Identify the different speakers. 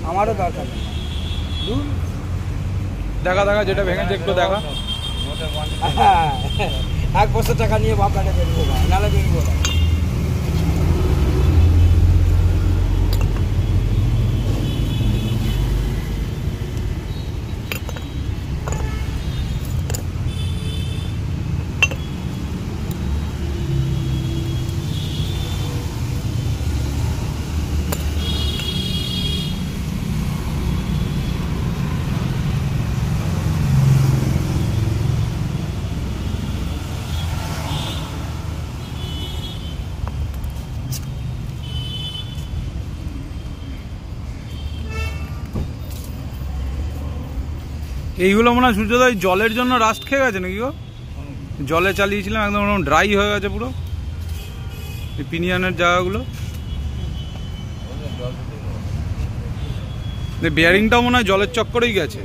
Speaker 1: আমারও দরকার নেই।
Speaker 2: দেখা দেখা যেটা ভেঙেছে একটু দেখা।
Speaker 1: 1 বছর টাকা নিয়ে বাপটাকে বেরবো না, নাহলে বেরবো না।
Speaker 2: এইগুলো মনে হয় সূর্যোদয় জলের জন্য রাস্ট খেয়ে গেছে নাকি গো? জলে চালিয়েছিলাম একদম ড্রাই হয়ে গেছে পুরো এই পিনিয়নের জায়গাগুলো। বেয়ারিংটাও মনে হয় জলের চক্করেই গেছে।